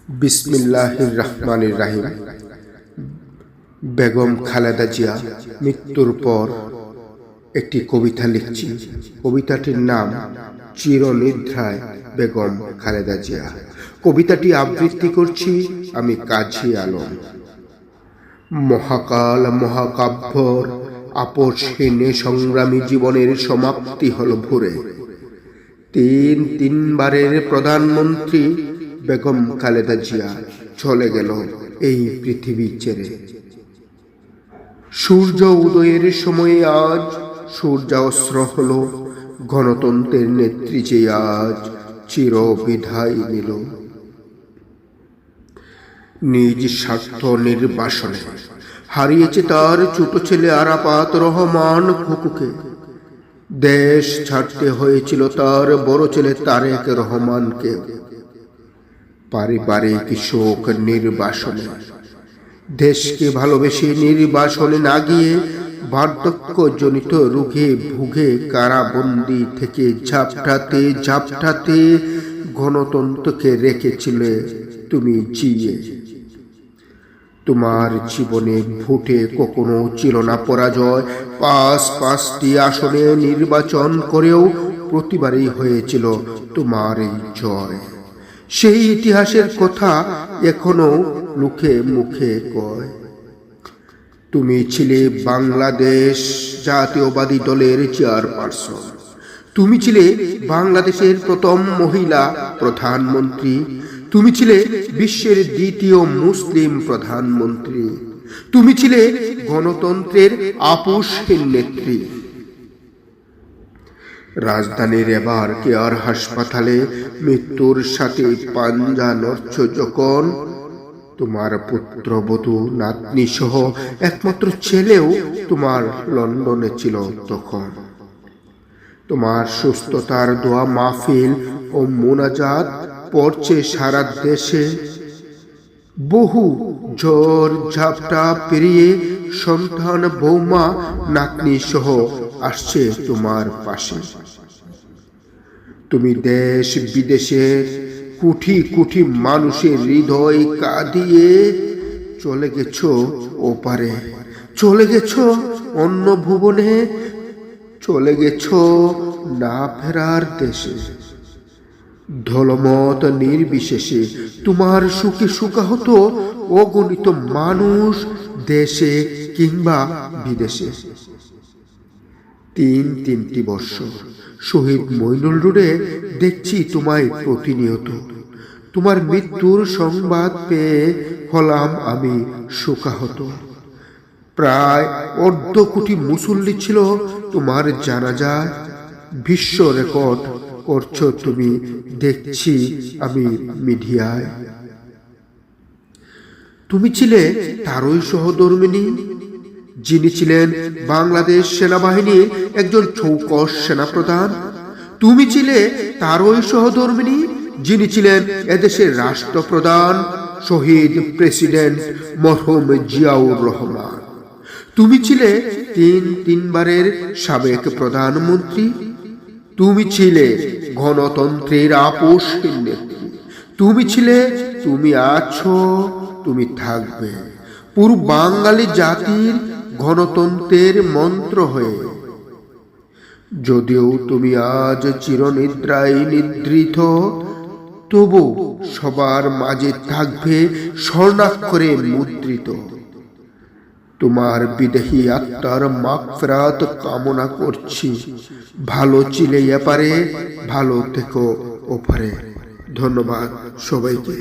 বিসমিল্লাহির রহমানির রহিম। বেগম খালেদা জিয়া মৃত্যুর পর একটি কবিতা লিখছি। কবিতাটির নাম চিরনিদ্রায় বেগম খালেদা জিয়া। কবিতাটি আবৃত্তি করছি আমি কাজী আলম। মহাকাল মহাকাব্যর আপসহীন সংগ্রামী জীবনের সমাপ্তি হল ভোরে। তিনবারের প্রধানমন্ত্রী বেগম খালেদা জিয়া চলে গেল এই পৃথিবী ছেড়ে। সূর্য উদয়ের সময়ে আজ সূর্যাস্ত্র হল গণতন্ত্রের নেত্রী যে আজ চির বিদায় নিল। নিজ স্বার্থ নির্বাসনে হারিয়েছে তার ছোট ছেলে আরাফাত রহমান খুকুকে। দেশ ছাড়তে হয়েছিল তার বড় ছেলে তারেক রহমানকে। পারিবারিক শোক নির্বাসনে, দেশকে ভালোবেসে নির্বাসনে না গিয়ে বার্ধক্যজনিত রোগে ভুগে কারাবন্দি থেকে ঝাপটাতে ঝাপটাতে গণতন্ত্রকে রেখেছিলে তুমি জিয়ে। তোমার জীবনে ভোটে কখনো ছিল না পরাজয়। পাঁচটি আসনে নির্বাচন করেও প্রতিবারই হয়েছিল তোমার এই জয়। সেই ইতিহাসের কথা এখনো মুখে মুখে কয়। তুমি ছিলে বাংলাদেশ জাতীয়বাদী দলের চেয়ারপারসন। তুমি ছিলে বাংলাদেশের প্রথম মহিলা প্রধানমন্ত্রী। তুমি ছিলে বিশ্বের দ্বিতীয় মুসলিম প্রধানমন্ত্রী। তুমি ছিলে গণতন্ত্রের আপসহীন নেত্রী। রাজধানীর এবার কেয়ার হাসপাতালে মৃত্যুর সাথে পাঞ্জা নড়ছ যখন, তোমার পুত্রবধূ নাতনি সহ একমাত্র ছেলেও তোমার লন্ডনে ছিল তখন। তোমার সুস্থতার দোয়া মাহফিল ও মোনাজাত পড়ছে সারা দেশে। বহু ঝড় ঝাপটা পেরিয়ে সন্তান বৌমা নাতনি সহ আসছে তোমার পাশে। তুমি দেশ বিদেশের কোটি কোটি মানুষের হৃদয় কাঁদিয়ে চলে গেছো ওপারে, চলে গেছো অন্য ভুবনে, চলে গেছো না ফেরার দেশে। ধলমত নির্বিশেষে তোমার সুখে সুখাহত অগণিত মানুষ দেশে কিংবা বিদেশে। তিনটি বর্ষ শহীদ মইনুল রোডে দেখছি তোমায় প্রতিনিয়ত। তোমার মৃত্যুর সংবাদ পেয়ে হলাম আমি শোকাহত। প্রায় ১.৫ কোটি মুসল্লি ছিল তোমার জানাজায়। বিশ্ব রেকর্ড করছো তুমি দেখছি আমি মিডিয়ায়। তুমি ছিলে তারই সহধর্মিণী, যিনি ছিলেন বাংলাদেশ সেনাবাহিনীর একজন চৌকস সেনাপ্রধান। তুমি ছিলে তারই সহধর্মিণী, যিনি ছিলেন এদেশের রাষ্ট্রপ্রধান শহীদ প্রেসিডেন্ট মরহুম জিয়াউর রহমান। তুমি ছিলে তিনবারের সাবেক প্রধানমন্ত্রী। তুমি ছিলে গণতন্ত্রের আপসহীন নেত্রী। তুমি ছিলে, তুমি আছো, তুমি থাকবে পুরো বাঙালি জাতির গণতন্ত্রের মন্ত্র হয়ে। যদিও তুমি আজ চিরনিদ্রায় নিদ্রিত, তবু সবার মাঝে থাকবে স্বর্ণাক্ষরে মুদ্রিত। তোমার বিদেহী আত্মার মাগফিরাত কামনা করছি। ভালো ছিলে এপারে, ভালো থেকো ওপারে। ধন্যবাদ সবাইকে।